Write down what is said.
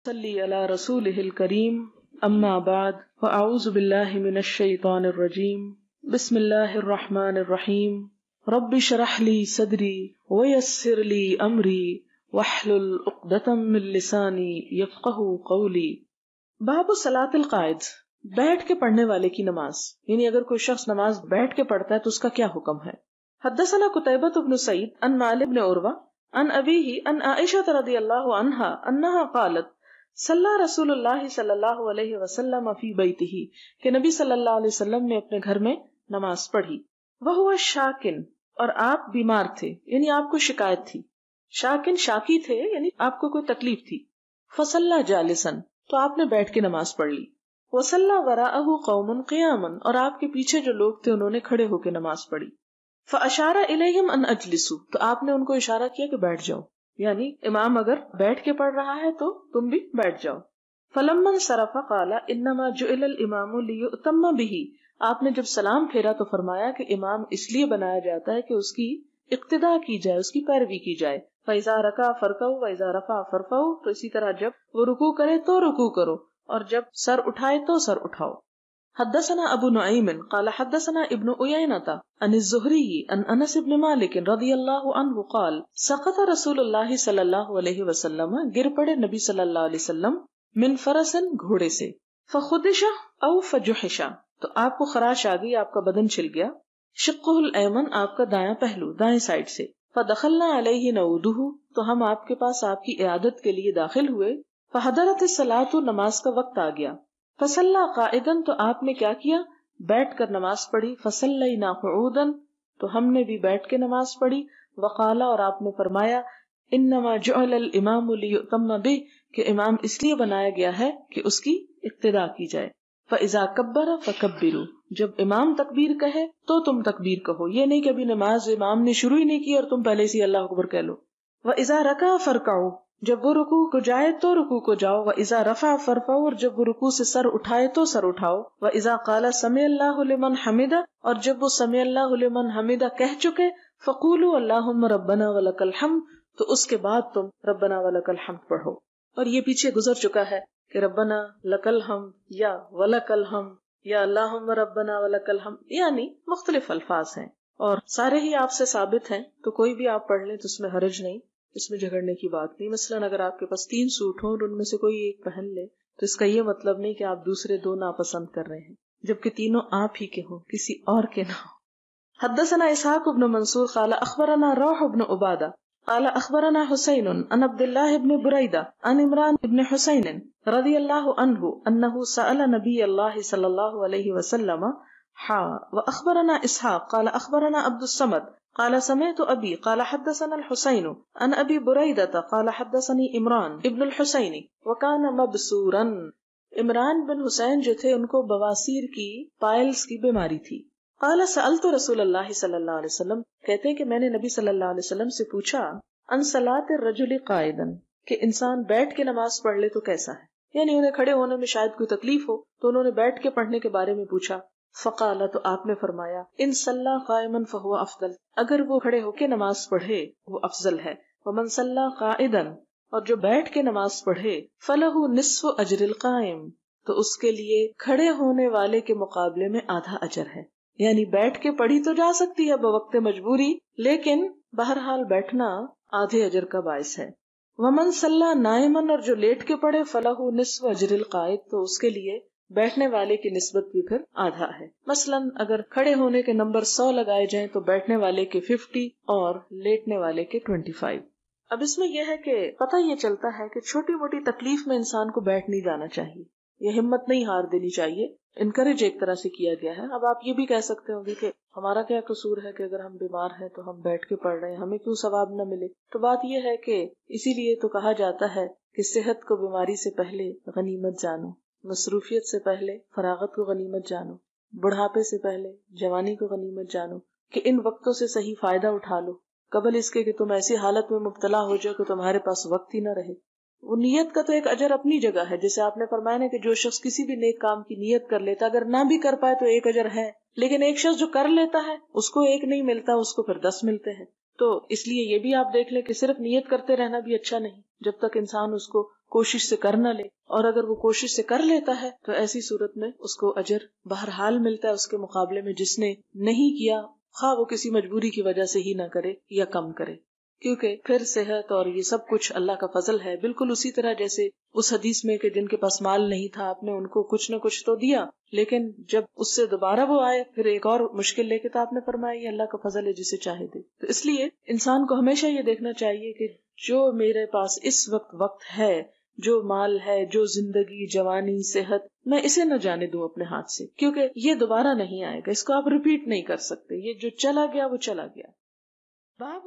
صلی علی رسولہ الکریم اما بعد فاعوذ باللہ من الشیطان الرجیم بسم اللہ الرحمن الرحیم رب اشرح لی صدری ویسر لی امری واحلل عقدۃ من لسانی یفقہوا قولی۔ باب صلاۃ القاعد، بیٹھ کے پڑھنے والے کی نماز، یعنی اگر کوئی شخص نماز بیٹھ کے پڑھتا ہے تو اس کا کیا حکم ہے۔ حدثنا قتیبۃ بن سعید عن مالک بن عروہ عن ابیہ عن عائشہ رضی اللہ عنہا انہا قالت صلی رسول اللہ صلی اللہ علیہ وسلم فی بیتہ، کہ نبی صلی اللہ علیہ وسلم نے اپنے گھر میں نماز پڑھی۔ وہو شاکن، اور آپ بیمار تھے، یعنی آپ کو شکایت تھی۔ شاکن شاکی تھے، یعنی آپ کو کوئی تکلیف تھی۔ فصلی جالسا، تو آپ نے بیٹھ کے نماز پڑھ لی۔ وصلی وراءہ قوم قیاما، اور آپ کے پیچھے جو لوگ تھے انہوں نے کھڑے ہو کے نماز پڑھی۔ فاشار الیہم ان اجلسوا، تو آپ نے ان کو اشارہ کیا کہ بیٹھ جاؤ، یعنی امام اگر بیٹھ کے پڑھ رہا ہے تو تم بھی بیٹھ جاؤ۔ فلما انصرف قال انما جعل الامام لیؤتم بہ، آپ نے جب سلام پھیرا تو فرمایا کہ امام اس لیے بنایا جاتا ہے کہ اس کی اقتداء کی جائے، اس کی پیروی کی جائے۔ فاذا رکع فرکعوا واذا رفع فارفعوا، تو اسی طرح جب وہ رکوع کرے تو رکوع کرو اور جب سر اٹھائے تو سر اٹھاؤ۔ حدثنا ابو نعیم قال حدثنا ابن عیینۃ عن الزہری عن انس بن مالک رضی اللہ عنہ قال سقط رسول اللہ صلی اللہ علیہ وسلم، گر پڑے نبی صلی اللہ علیہ وسلم، من فرس، گھوڑے سے، فخدش او فجحش، تو آپ کو خراش آ گئی، آپ کا بدن چھل گیا، شقہ الایمن، آپ کا دایاں پہلو، دائیں سائڈ سے، فدخلنا علیہ نعودہ، تو ہم آپ کے پاس آپ کی عیادت کے لیے داخل ہوئے، فحضرت الصلاۃ، نماز کا وقت آ گیا، فصلی قائدا، تو آپ نے کیا کیا، بیٹھ کر نماز پڑھی، فصلینا قعودا، تو ہم نے بھی بیٹھ کے نماز پڑھی، وقال، اور آپ نے فرمایا انما جعل الامام لیؤتم بہ، کہ امام اس لیے بنایا گیا ہے کہ اس کی اقتداء کی جائے۔ فاذا کبر فکبروا، جب امام تکبیر کہے تو تم تکبیر کہو، یہ نہیں کہ ابھی نماز امام نے شروع ہی نہیں کی اور تم پہلے سے اللہ اکبر کہہ لو۔ واذا رکع فرکعوا، جب وہ رکوع کو جائے تو رکوع کو جاؤ۔ واذا رفع فارفعوا، اور جب وہ رکوع سے سر اٹھائے تو سر اٹھاؤ۔ واذا قال سمع اللہ لمن حمدہ، اور جب وہ سمع اللہ لمن حمدہ کہہ چکے، فقولوا اللہم ربنا ولک الحمد، تو اس کے بعد تم ربنا ولک الحمد پڑھو۔ اور یہ پیچھے گزر چکا ہے کہ ربنا لک الحمد یا ولک الحمد یا اللہم ربنا ولک الحمد، یعنی مختلف الفاظ ہیں اور سارے ہی آپ سے ثابت ہیں، تو کوئی بھی آپ پڑھ لیں تو اس میں حرج نہیں، اس میں جھگڑنے کی بات نہیں۔ مثلاً اگر آپ کے پاس 3 سوٹ ہوں اور ان میں سے کوئی ایک پہن لے تو اس کا یہ مطلب نہیں کہ آپ دوسرے 2 ناپسند کر رہے ہیں، جبکہ تینوں آپ ہی کے ہوں، کسی اور کے نہ ہوں۔ حدثنا اسحاق بن منصور قال اخبرنا روح بن عبادہ قال اخبرنا حسین عن عبد اللہ بن بریدہ عن عمران بن حسین رضی اللہ عنہ انہ سأل نبی اللہ صلی اللہ علیہ وسلم واخبرنا اسحاق قال اخبرنا عبد الصمد قال سمعت ابی قال حدثنا الحسین عن ابی بریدہ قال حدثنی عمران ابن الحسین وکان مبسورا، عمران بن حسین جو تھے ان کو بواسیر کی، پائلز کی بیماری تھی۔ قال سألت رسول اللہ صلی اللہ علیہ وسلم، کہتے ہیں کہ میں نے نبی صلی اللہ علیہ وسلم سے پوچھا، ان صلاۃ الرجل قائدا، کہ انسان بیٹھ کے نماز پڑھ لے تو کیسا ہے، یعنی انہیں کھڑے ہونے میں شاید کوئی تکلیف ہو تو انہوں نے بیٹھ کے پڑھنے کے بارے میں پوچھا۔ فقال، تو آپ نے فرمایا، ان صلی قائما فہو افضل، اگر وہ کھڑے ہو کے نماز پڑھے وہ افضل ہے، ومن صلی قائدا، اور جو بیٹھ کے نماز پڑھے، فلہ نصف اجر القائم، تو اس کے لیے کھڑے ہونے والے کے مقابلے میں آدھا اجر ہے، یعنی بیٹھ کے پڑھی تو جا سکتی ہے بوقت مجبوری، لیکن بہرحال بیٹھنا آدھے اجر کا باعث ہے۔ ومن صلی نائما، اور جو لیٹ کے پڑھے، فلہ نصف اجر القائد، تو اس کے لیے بیٹھنے والے کی نسبت بھی پھر آدھا ہے۔ مثلاً اگر کھڑے ہونے کے نمبر 100 لگائے جائیں تو بیٹھنے والے کے 50 اور لیٹنے والے کے 25۔ اب اس میں یہ ہے کہ پتہ یہ چلتا ہے کہ چھوٹی موٹی تکلیف میں انسان کو بیٹھ نہیں جانا چاہیے، یہ ہمت نہیں ہار دینی چاہیے، انکریج ایک طرح سے کیا گیا ہے۔ اب آپ یہ بھی کہہ سکتے ہوں گے کہ ہمارا کیا قصور ہے کہ اگر ہم بیمار ہیں تو ہم بیٹھ کے پڑھ رہے ہیں، ہمیں کیوں ثواب نہ ملے؟ تو بات یہ ہے کہ اسی لیے تو کہا جاتا ہے کہ صحت کو بیماری سے پہلے غنیمت جانو، مصروفیت سے پہلے فراغت کو غنیمت جانو، بڑھاپے سے پہلے جوانی کو غنیمت جانو، کہ ان وقتوں سے صحیح فائدہ اٹھا لو، قبل اس کے کہ تم ایسی حالت میں مبتلا ہو جاؤ کہ تمہارے پاس وقت ہی نہ رہے۔ وہ نیت کا تو ایک اجر اپنی جگہ ہے، جیسے آپ نے فرمایا نا کہ جو شخص کسی بھی نیک کام کی نیت کر لیتا، اگر نہ بھی کر پائے تو ایک اجر ہے، لیکن ایک شخص جو کر لیتا ہے اس کو 1 نہیں ملتا، اس کو پھر 10 ملتے ہیں۔ تو اس لیے یہ بھی آپ دیکھ لیں کہ صرف نیت کرتے رہنا بھی اچھا نہیں، جب تک انسان اس کو کوشش سے کر نہ لے، اور اگر وہ کوشش سے کر لیتا ہے تو ایسی صورت میں اس کو اجر بہرحال ملتا ہے اس کے مقابلے میں جس نے نہیں کیا، خواہ وہ کسی مجبوری کی وجہ سے ہی نہ کرے یا کم کرے، کیونکہ پھر صحت اور یہ سب کچھ اللہ کا فضل ہے. بالکل اسی طرح جیسے اس حدیث میں کہ جن کے پاس مال نہیں تھا آپ نے ان کو کچھ نہ کچھ تو دیا، لیکن جب اس سے دوبارہ وہ آئے پھر ایک اور مشکل لے کے، تو آپ نے فرمایا یہ اللہ کا فضل ہے جسے چاہے دے. تو اس لیے انسان کو ہمیشہ یہ دیکھنا چاہیے کہ جو میرے پاس اس وقت ہے، جو مال ہے، جو زندگی، جوانی، صحت، میں اسے نہ جانے دوں اپنے ہاتھ سے، کیونکہ یہ دوبارہ نہیں آئے گا، اس کو آپ ریپیٹ نہیں کر سکتے. یہ جو چلا گیا وہ چلا گیا. باب